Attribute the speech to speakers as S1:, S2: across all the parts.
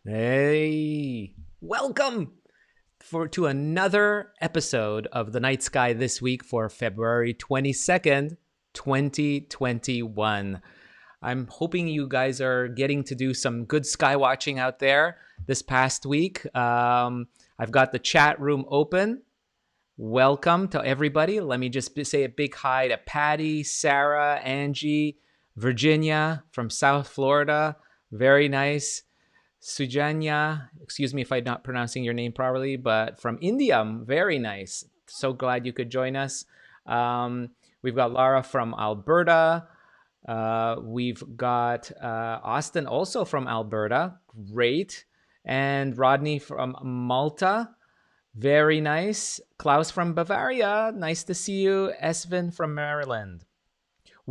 S1: Hey, welcome to another episode of The Night Sky this week for February 22nd, 2021. I'm hoping you guys are getting to do some good sky watching out there this past week. I've got the chat room open. Welcome to everybody. Let me just say a big hi to Patty, Sarah, Angie, Virginia from South Florida. Very nice. Sujanya, excuse me if I'm not pronouncing your name properly, but from India, very nice. So glad you could join us. We've got Lara from Alberta. We've got Austin also from Alberta. Great. And Rodney from Malta. Very nice. Klaus from Bavaria. Nice to see you. Esvin from Maryland.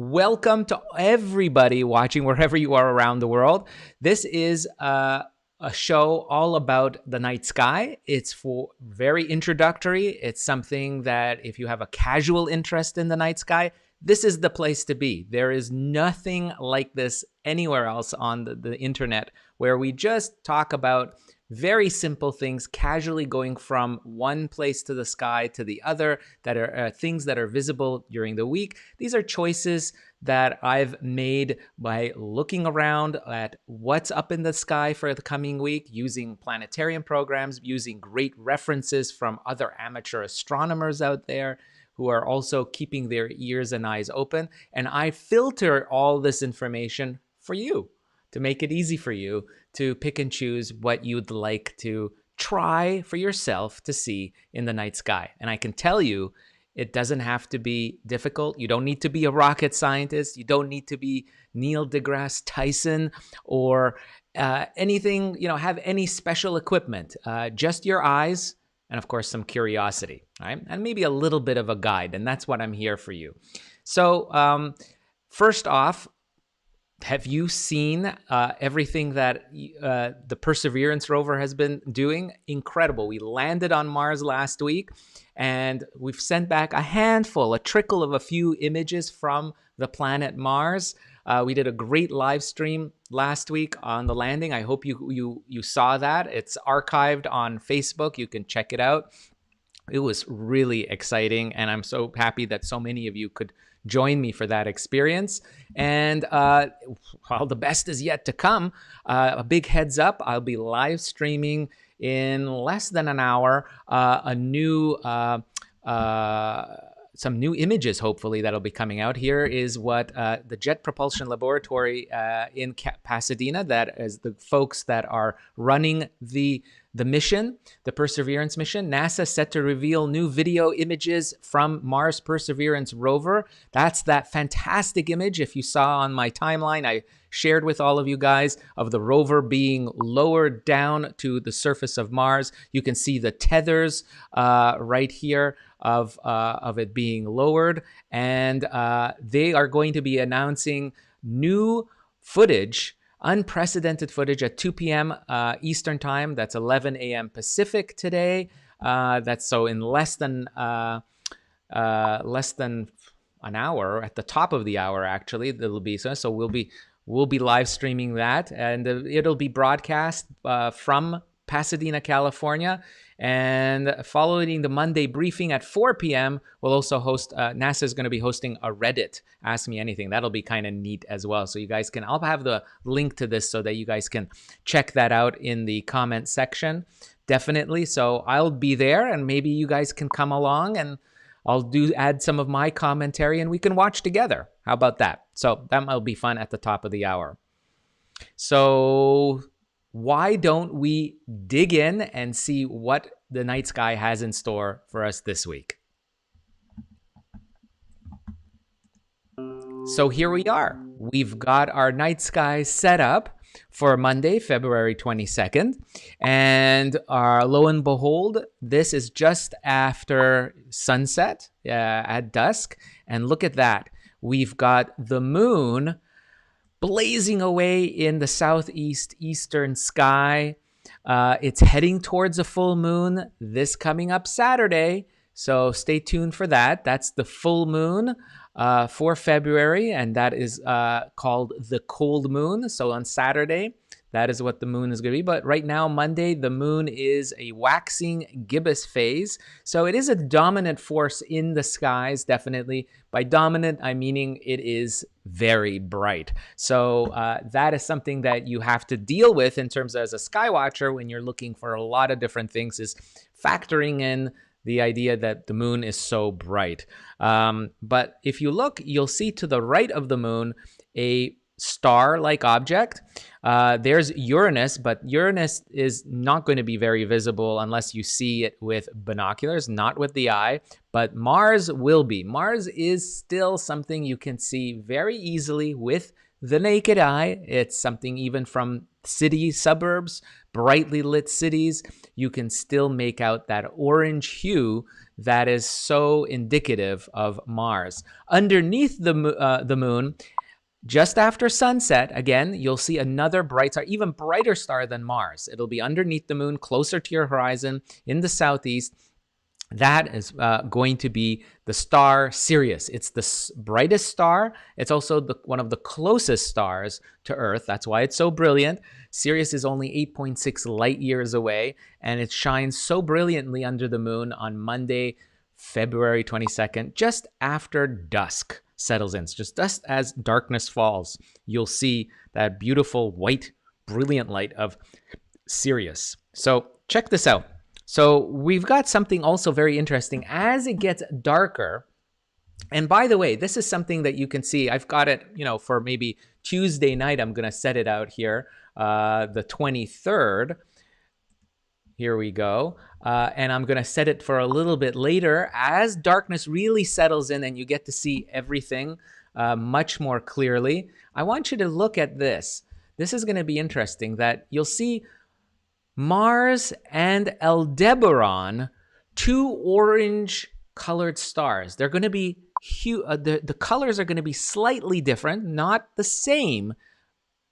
S1: Welcome to everybody watching wherever you are around the world. This is a show all about the night sky. It's very introductory. It's something that if you have a casual interest in the night sky, this is the place to be. There is nothing like this anywhere else on the internet where we just talk about very simple things, casually going from one place to the sky to the other, that are things that are visible during the week. These are choices that I've made by looking around at what's up in the sky for the coming week, using planetarium programs, using great references from other amateur astronomers out there who are also keeping their ears and eyes open. And I filter all this information for you, to make it easy for you to pick and choose what you'd like to try for yourself to see in the night sky. And I can tell you, it doesn't have to be difficult. You don't need to be a rocket scientist. You don't need to be Neil deGrasse Tyson or anything, have any special equipment. Just your eyes and, of course, some curiosity, right? And maybe a little bit of a guide. And that's what I'm here for you. So first off, have you seen everything that the Perseverance rover has been doing? Incredible. We landed on Mars last week, and we've sent back a trickle of a few images from the planet Mars. We did a great live stream last week on the landing. I hope you saw that. It's archived on Facebook. You can check it out. It was really exciting, and I'm so happy that so many of you could join me for that experience. And while the best is yet to come, a big heads up, I'll be live streaming in less than an hour some new images, hopefully, that'll be coming out. Here is what the Jet Propulsion Laboratory in Pasadena, that is the folks that are running the the mission, the Perseverance mission. NASA set to reveal new video images from Mars Perseverance rover. That's that fantastic image. If you saw on my timeline, I shared with all of you guys of the rover being lowered down to the surface of Mars. You can see the tethers right here of it being lowered. And they are going to be announcing new footage, unprecedented footage at 2 p.m. Eastern time. That's 11 a.m. Pacific today. That's so in less than an hour, at the top of the hour, actually, it'll be so we'll be live streaming that, and it'll be broadcast from Pasadena, California. And following the Monday briefing at 4 p.m., we'll also host, NASA is going to be hosting a Reddit Ask Me Anything. That'll be kind of neat as well. So you guys can, I'll have the link to this so that you guys can check that out in the comment section. Definitely. So I'll be there, and maybe you guys can come along, and I'll add some of my commentary, and we can watch together. How about that? So that might be fun at the top of the hour. So why don't we dig in and see what the night sky has in store for us this week? So here we are. We've got our night sky set up for Monday, February 22nd. And lo and behold, this is just after sunset at dusk. And look at that. We've got the moon blazing away in the southeast eastern sky. It's heading towards a full moon this coming up Saturday. So stay tuned for that. That's the full moon for February, and that is called the cold moon. So on Saturday, that is what the moon is going to be. But right now, Monday, the moon is a waxing gibbous phase. So it is a dominant force in the skies, definitely. By dominant, I'm meaning it is very bright. So that is something that you have to deal with in terms of as a sky watcher when you're looking for a lot of different things, is factoring in the idea that the moon is so bright. But if you look, you'll see to the right of the moon a star-like object. There's Uranus, but Uranus is not going to be very visible unless you see it with binoculars, not with the eye, but Mars will be. Mars is still something you can see very easily with the naked eye. It's something even from cities, suburbs, brightly lit cities, you can still make out that orange hue that is so indicative of Mars. Underneath the moon, just after sunset, again, you'll see another bright star, even brighter star than Mars. It'll be underneath the moon, closer to your horizon in the southeast. That is going to be the star Sirius. It's the brightest star. It's also one of the closest stars to Earth. That's why it's so brilliant. Sirius is only 8.6 light years away, and it shines so brilliantly under the moon on Monday, February 22nd, just after dusk settles in. Just as darkness falls, you'll see that beautiful white, brilliant light of Sirius. So check this out. So we've got something also very interesting as it gets darker. And by the way, this is something that you can see. I've got it, for maybe Tuesday night. I'm going to set it out here, the 23rd. Here we go. And I'm going to set it for a little bit later as darkness really settles in and you get to see everything much more clearly. I want you to look at this. This is going to be interesting, that you'll see Mars and Aldebaran, two orange-colored stars. They're going to be the colors are going to be slightly different, not the same,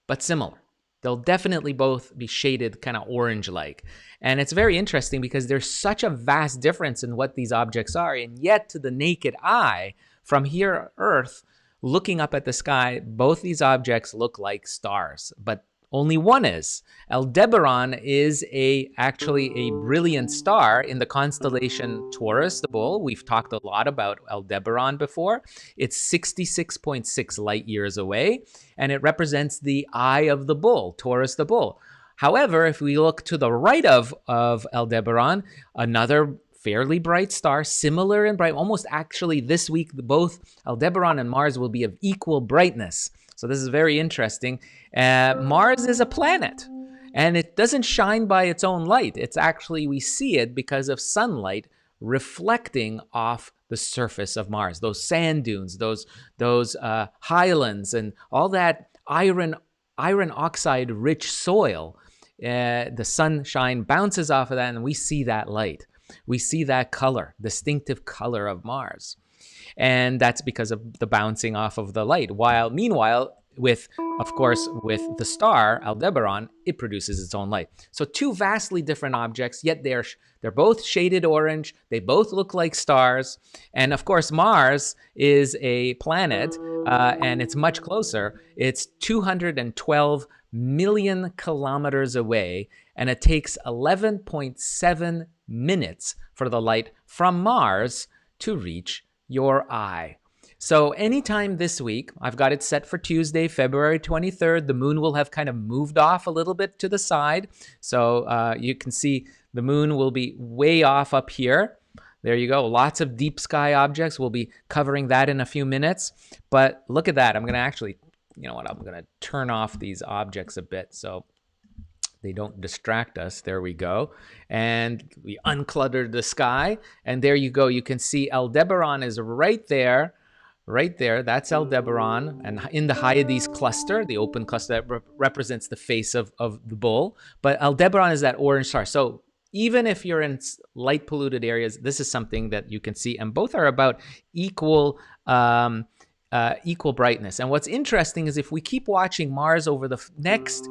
S1: but similar. They'll definitely both be shaded kind of orange-like. And it's very interesting because there's such a vast difference in what these objects are, and yet to the naked eye, from here on Earth, looking up at the sky, both these objects look like stars, but only one is. Aldebaran is actually a brilliant star in the constellation Taurus, the Bull. We've talked a lot about Aldebaran before. It's 66.6 light years away, and it represents the eye of the Bull, Taurus the Bull. However, if we look to the right of Aldebaran, another fairly bright star, similar in bright, almost actually this week, both Aldebaran and Mars will be of equal brightness. So this is very interesting. Mars is a planet, And it doesn't shine by its own light. It's actually, we see it because of sunlight reflecting off the surface of Mars, those sand dunes, those highlands, and all that iron oxide rich soil. The sunshine bounces off of that, and we see that light. We see that color, distinctive color of Mars. And that's because of the bouncing off of the light. Meanwhile, with the star Aldebaran, it produces its own light. So two vastly different objects, yet they're both shaded orange. They both look like stars. And of course, Mars is a planet, and it's much closer. It's 212 million kilometers away, and it takes 11.7 minutes for the light from Mars to reach your eye. So anytime this week, I've got it set for Tuesday, February 23rd. The moon will have kind of moved off a little bit to the side. So you can see the moon will be way off up here. There you go. Lots of deep sky objects. We'll be covering that in a few minutes. But look at that. I'm going to actually, you know what, I'm going to turn off these objects a bit so they don't distract us. There we go. And we uncluttered the sky. And there you go. You can see Aldebaran is right there. Right there, that's Aldebaran, and in the Hyades cluster, the open cluster that represents the face of the bull. But Aldebaran is that orange star. So even if you're in light polluted areas, this is something that you can see, and both are about equal brightness. And what's interesting is if we keep watching Mars over the next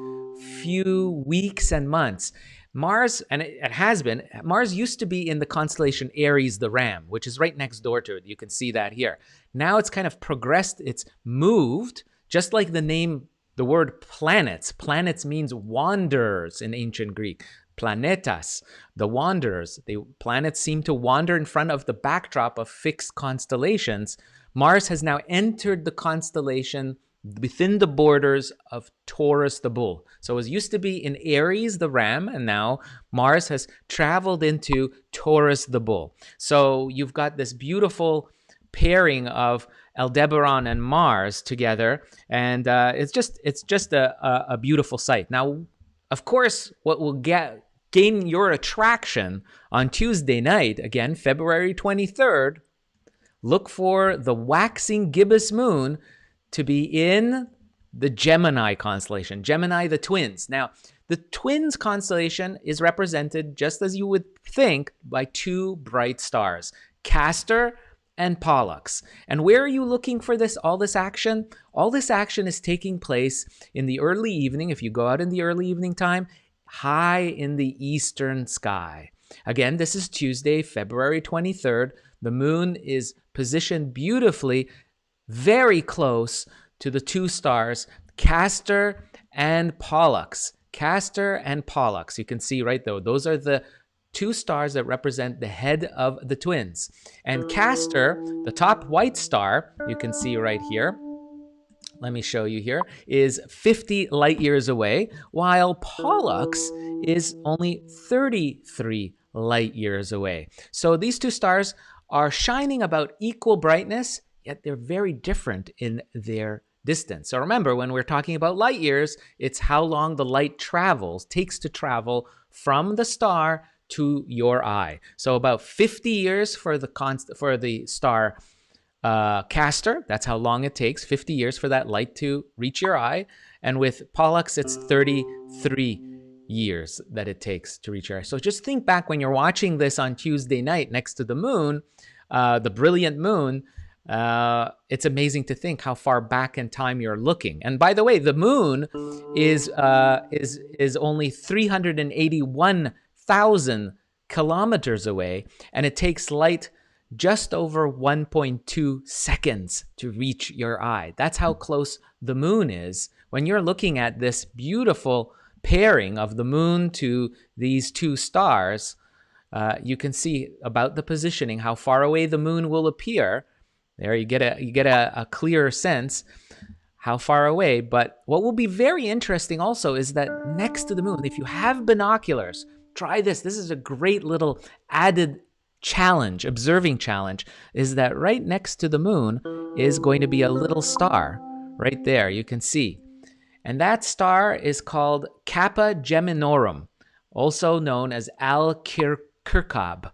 S1: few weeks and months, Mars, and it has been, Mars used to be in the constellation Aries the Ram, which is right next door to it. You can see that here. Now it's kind of progressed. It's moved, just like the name, the word planets. Planets means wanderers in ancient Greek. Planetas, the wanderers. Planets seem to wander in front of the backdrop of fixed constellations. Mars has now entered the constellation within the borders of Taurus the bull. So it used to be in Aries the ram, and now Mars has traveled into Taurus the bull. So you've got this beautiful pairing of Aldebaran and Mars together, and it's just a beautiful sight. Now, of course, what will gain your attraction on Tuesday night, again, February 23rd, look for the waxing gibbous moon to be in the Gemini constellation, Gemini the twins. Now, the twins constellation is represented, just as you would think, by two bright stars, Castor and Pollux. And where are you looking for all this action? All this action is taking place in the early evening. If you go out in the early evening time, high in the eastern sky. Again, this is Tuesday, February 23rd. The moon is positioned beautifully, very close to the two stars, Castor and Pollux. Castor and Pollux. You can see right there, those are the two stars that represent the head of the twins. And Castor, the top white star, you can see right here, let me show you here, is 50 light years away, while Pollux is only 33 light years away. So these two stars are shining about equal brightness, yet they're very different in their distance. So remember, when we're talking about light years, it's how long the light takes to travel from the star to your eye. So about 50 years for the star Castor. That's how long it takes, 50 years for that light to reach your eye. And with Pollux, it's 33 years that it takes to reach your eye. So just think back when you're watching this on Tuesday night next to the moon, the brilliant moon. It's amazing to think how far back in time you're looking. And by the way, the moon is only 381,000 kilometers away, and it takes light just over 1.2 seconds to reach your eye. That's how close the moon is. When you're looking at this beautiful pairing of the moon to these two stars, you can see about the positioning, how far away the moon will appear. There you get a clearer sense how far away. But what will be very interesting also is that next to the moon, if you have binoculars, try this. This is a great little added challenge, observing challenge, is that right next to the moon is going to be a little star right there. You can see. And that star is called Kappa Geminorum, also known as Al-Kirkab.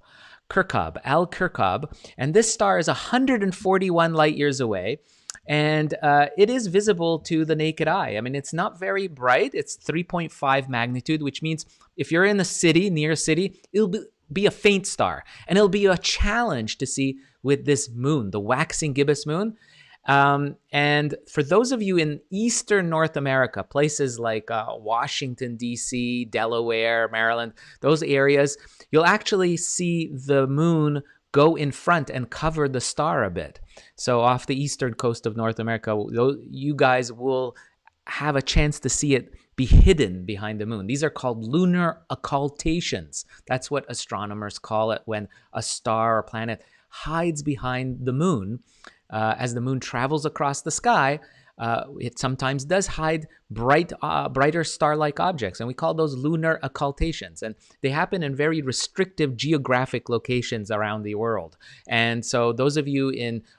S1: Al-Kirkab. And this star is 141 light years away. And it is visible to the naked eye. I mean, it's not very bright. It's 3.5 magnitude, which means if you're in a city, near a city, it'll be a faint star. And it'll be a challenge to see with this moon, the waxing gibbous moon. And for those of you in Eastern North America, places like Washington, D.C., Delaware, Maryland, those areas, you'll actually see the moon go in front and cover the star a bit. So off the eastern coast of North America, you guys will have a chance to see it be hidden behind the moon. These are called lunar occultations. That's what astronomers call it, when a star or planet hides behind the moon. As the moon travels across the sky, it sometimes does hide brighter star-like objects, and we call those lunar occultations. And they happen in very restrictive geographic locations around the world. And so those of you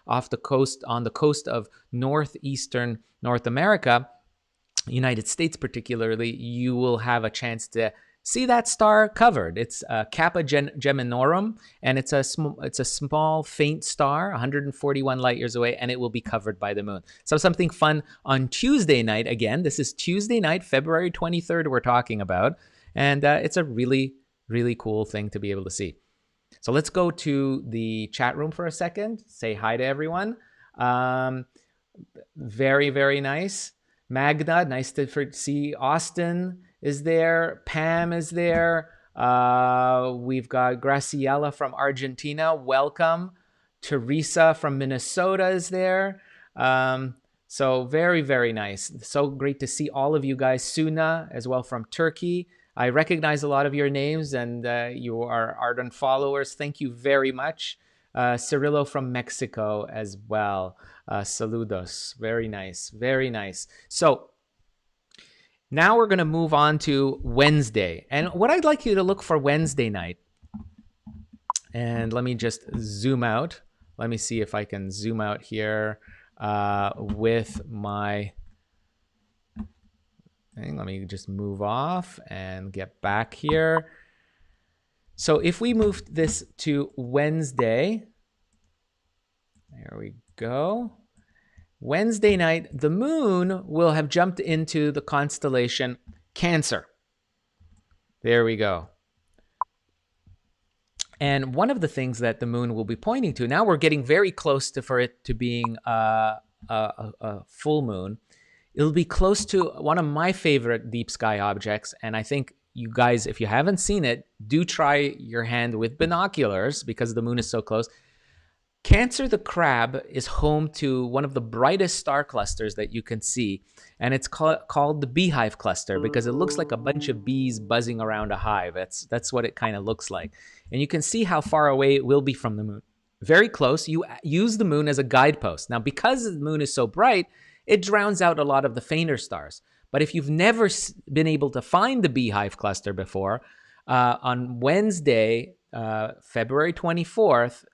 S1: on the coast of northeastern North America, United States particularly, you will have a chance to see that star covered. It's Kappa Geminorum, and it's a small, faint star, 141 light years away, and it will be covered by the moon. So something fun on Tuesday night. Again, this is Tuesday night, February 23rd we're talking about, and it's a really, really cool thing to be able to see. So let's go to the chat room for a second. Say hi to everyone. Very, very nice. Magda, nice to see. Austin is there. Pam is there. We've got Graciela from Argentina. Welcome. Teresa from Minnesota is there. So very, very nice. So great to see all of you guys. Suna as well from Turkey. I recognize a lot of your names, and you are ardent followers. Thank you very much. Cirillo from Mexico as well. Saludos. Very nice. Very nice. So now we're going to move on to Wednesday. And what I'd like you to look for Wednesday night, and let me just zoom out. Let me see if I can zoom out here with my thing. Let me just move off and get back here. So if we move this to Wednesday, there we go. Wednesday night, the moon will have jumped into the constellation Cancer. There we go. And one of the things that the moon will be pointing to, now we're getting very close for it to being a full moon. It'll be close to one of my favorite deep sky objects, and I think you guys, if you haven't seen it, do try your hand with binoculars because the moon is so close. Cancer the Crab is home to one of the brightest star clusters that you can see, and it's called the Beehive Cluster because it looks like a bunch of bees buzzing around a hive. That's what it kind of looks like. And you can see how far away it will be from the moon. Very close. You use the moon as a guidepost. Now, because the moon is so bright, it drowns out a lot of the fainter stars. But if you've never been able to find the Beehive Cluster before, on Wednesday, February 24th,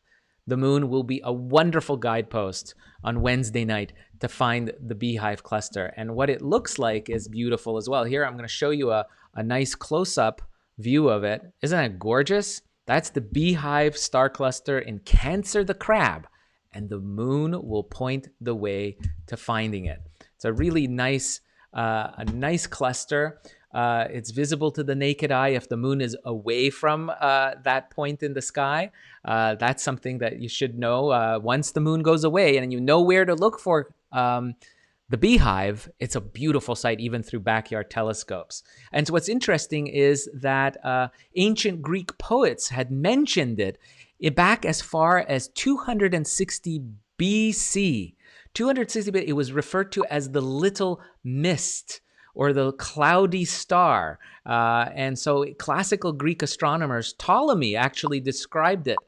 S1: the moon will be a wonderful guidepost on Wednesday night to find the Beehive Cluster. And what it looks like is beautiful as well. Here, I'm going to show you a nice close-up view of it. Isn't that gorgeous? That's the Beehive star cluster in Cancer the Crab. And the moon will point the way to finding it. It's a really nice cluster. It's visible to the naked eye if the moon is away from that point in the sky. That's something that you should know. Once the moon goes away and you know where to look for the beehive, it's a beautiful sight even through backyard telescopes. And so what's interesting is that ancient Greek poets had mentioned it back as far as 260 BC. 260 BC, it was referred to as the little mist, or the cloudy star. And so classical Greek astronomers, Ptolemy actually described it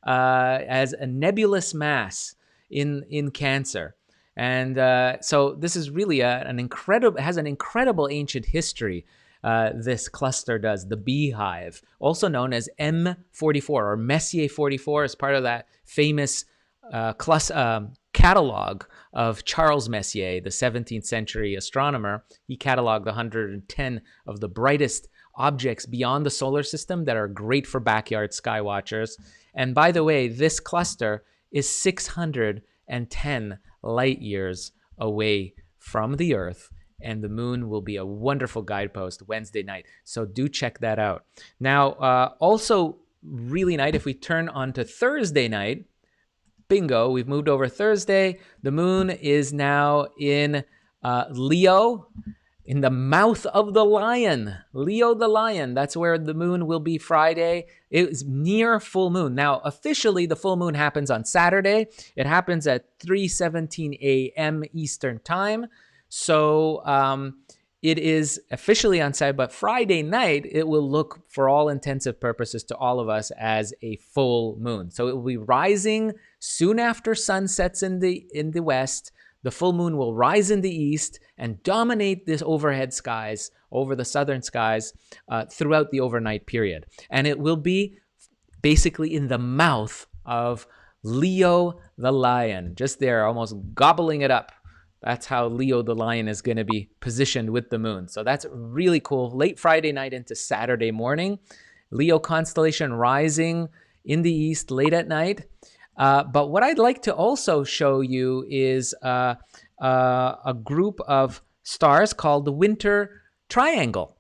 S1: as a nebulous mass in Cancer. And so this is really it has an incredible ancient history, this cluster does, the beehive, also known as M44 or Messier 44, as part of that famous catalog of Charles Messier, the 17th century astronomer. He cataloged 110 of the brightest objects beyond the solar system that are great for backyard sky watchers. And by the way, this cluster is 610 light years away from the Earth, and the moon will be a wonderful guidepost Wednesday night. So do check that out. Now, also really nice, if we turn on to Thursday night, bingo, we've moved over Thursday. The moon is now in Leo, in the mouth of the lion. Leo the lion, that's where the moon will be Friday. It is near full moon. Now, officially, the full moon happens on Saturday. It happens at 3:17 a.m. Eastern time. So it is officially on Saturday, but Friday night, it will look, for all intensive purposes, to all of us as a full moon. So it will be rising soon after sun sets in the west. The full moon will rise in the east and dominate this overhead skies, over the southern skies, throughout the overnight period. And it will be basically in the mouth of Leo the lion, just there, almost gobbling it up. That's how Leo the lion is going to be positioned with the moon. So that's really cool. Late Friday night into Saturday morning. Leo constellation rising in the east late at night. But what I'd like to also show you is a group of stars called the Winter Triangle.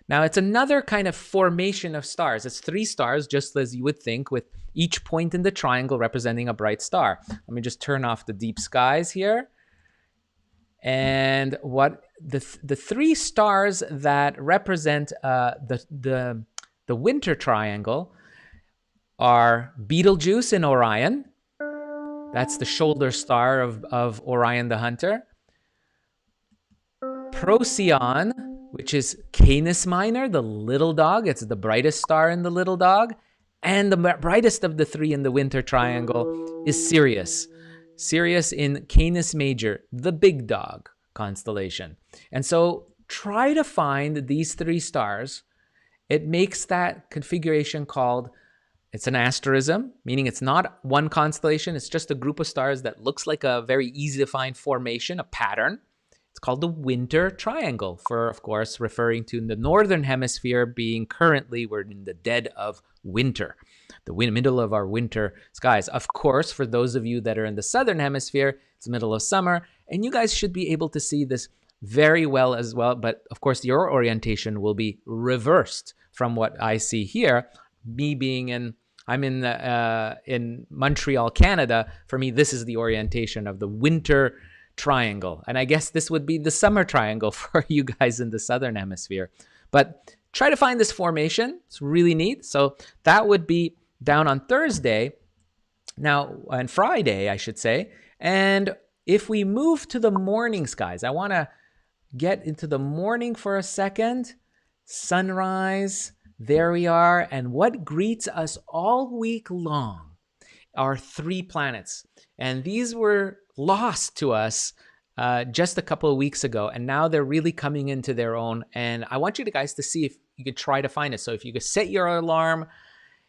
S1: Now, it's another kind of formation of stars. It's 3 stars, just as you would think, with each point in the triangle representing a bright star. Let me just turn off the deep skies here. And what the 3 stars that represent the Winter Triangle are Betelgeuse in Orion. That's the shoulder star of Orion the Hunter. Procyon, which is Canis Minor, the little dog. It's the brightest star in the little dog. And the brightest of the 3 in the Winter Triangle is Sirius. Sirius in Canis Major, the big dog constellation. And so try to find these 3 stars. It makes that configuration called, it's an asterism, meaning it's not one constellation. It's just a group of stars that looks like a very easy to find formation, a pattern. It's called the Winter Triangle, for, of course, referring to the northern hemisphere being currently, we're in the dead of winter, the middle of our winter skies. Of course, for those of you that are in the southern hemisphere, it's the middle of summer, and you guys should be able to see this very well as well. But of course, your orientation will be reversed from what I see here. Me being I'm in Montreal, Canada. For me, this is the orientation of the Winter Triangle. And I guess this would be the summer triangle for you guys in the southern hemisphere. But try to find this formation. It's really neat. So that would be down on Thursday. Now, on Friday, I should say. And if we move to the morning skies, I want to get into the morning for a second. Sunrise. There we are. And what greets us all week long are 3 planets. And these were lost to us just a couple of weeks ago. And now they're really coming into their own. And I want you guys to see if you could try to find it. So if you could set your alarm,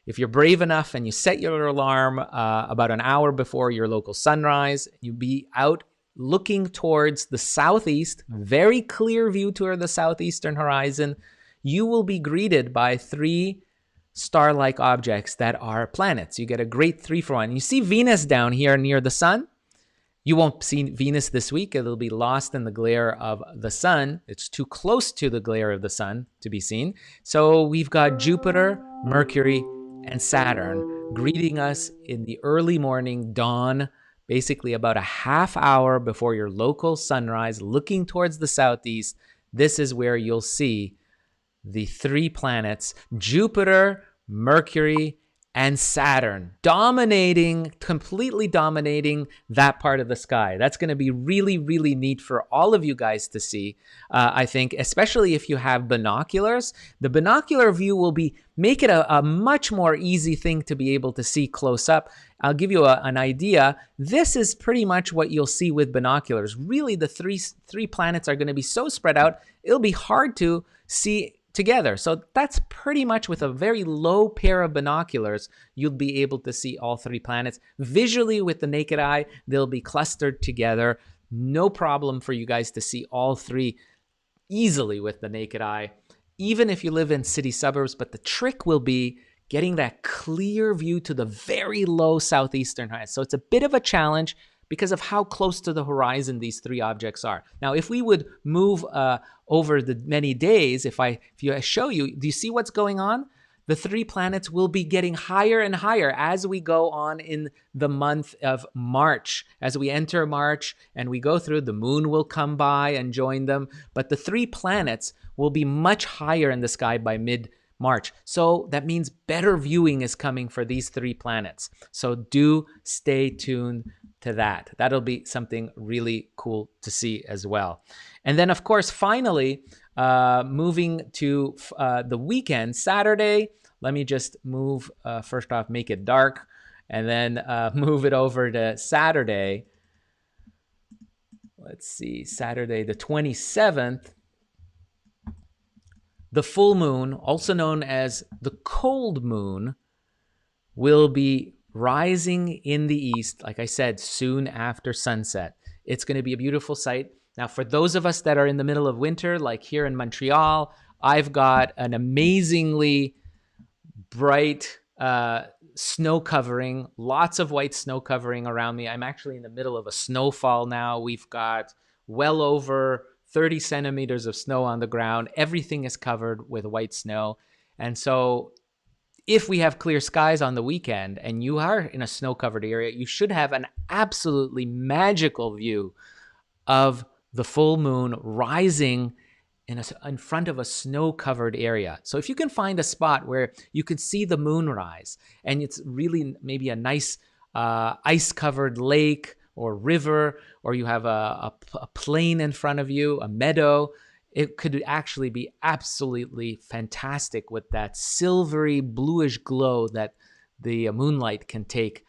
S1: if you're brave enough and you set your alarm about an hour before your local sunrise, you be out looking towards the southeast, very clear view toward the southeastern horizon, you will be greeted by 3 star-like objects that are planets. You get a great 3-for-1. You see Venus down here near the sun. You won't see Venus this week. It'll be lost in the glare of the sun. It's too close to the glare of the sun to be seen. So we've got Jupiter, Mercury, and Saturn greeting us in the early morning dawn, basically about a half hour before your local sunrise, looking towards the southeast. This is where you'll see the 3 planets, Jupiter, Mercury, and Saturn, completely dominating that part of the sky. That's going to be really, really neat for all of you guys to see, I think, especially if you have binoculars. The binocular view will make it a much more easy thing to be able to see close up. I'll give you an idea. This is pretty much what you'll see with binoculars. Really, the three planets are going to be so spread out, it'll be hard to see together. So that's pretty much with a very low pair of binoculars, you'll be able to see all three planets. Visually with the naked eye, they'll be clustered together. No problem for you guys to see all three easily with the naked eye, even if you live in city suburbs. But the trick will be getting that clear view to the very low southeastern heights. So it's a bit of a challenge because of how close to the horizon these three objects are. Now, if we would move over the many days, if I show you, do you see what's going on? The three planets will be getting higher and higher as we go on in the month of March. As we enter March and we go through, the moon will come by and join them. But the three planets will be much higher in the sky by mid-March. So that means better viewing is coming for these three planets. So do stay tuned to that. That'll be something really cool to see as well. And then, of course, finally, moving to the weekend, Saturday. Let me just move, first off, make it dark, and then move it over to Saturday. Let's see, Saturday the 27th. The full moon, also known as the cold moon, will be rising in the east, like I said, soon after sunset. It's going to be a beautiful sight. Now, for those of us that are in the middle of winter, like here in Montreal, I've got an amazingly bright snow covering, lots of white snow covering around me. I'm actually in the middle of a snowfall now. We've got well over 30 centimeters of snow on the ground. Everything is covered with white snow. And so if we have clear skies on the weekend and you are in a snow-covered area, you should have an absolutely magical view of the full moon rising in front of a snow-covered area. So if you can find a spot where you can see the moon rise and it's really maybe a nice ice-covered lake or river, or you have a plain in front of you, a meadow, it could actually be absolutely fantastic with that silvery bluish glow that the moonlight can take.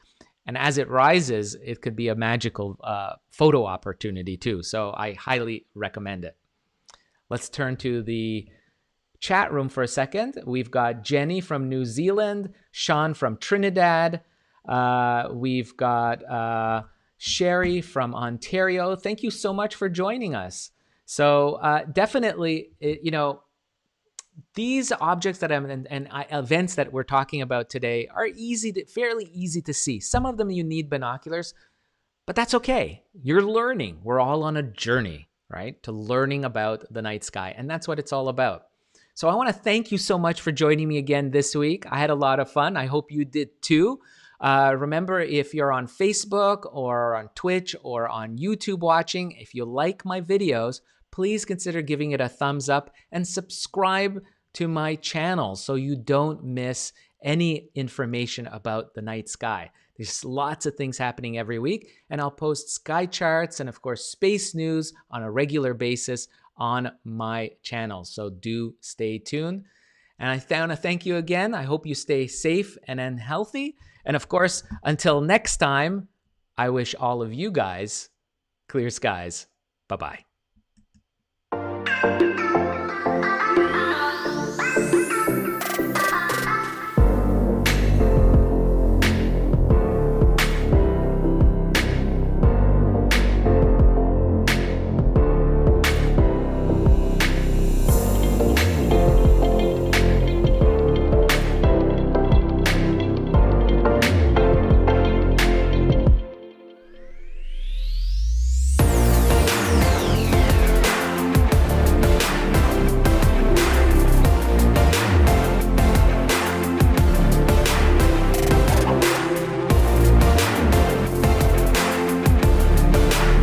S1: And as it rises, it could be a magical photo opportunity too. So I highly recommend it. Let's turn to the chat room for a second. We've got Jenny from New Zealand, Sean from Trinidad. We've got Sherry from Ontario. Thank you so much for joining us. So definitely, these objects that and events that we're talking about today are fairly easy to see. Some of them you need binoculars, but that's okay. You're learning. We're all on a journey, right, to learning about the night sky, and that's what it's all about. So I want to thank you so much for joining me again this week. I had a lot of fun. I hope you did too. Remember, if you're on Facebook or on Twitch or on YouTube watching, if you like my videos, please consider giving it a thumbs up and subscribe to my channel so you don't miss any information about the night sky. There's lots of things happening every week, and I'll post sky charts and, of course, space news on a regular basis on my channel. So do stay tuned. And I want to thank you again. I hope you stay safe and healthy. And of course, until next time, I wish all of you guys clear skies. Bye-bye.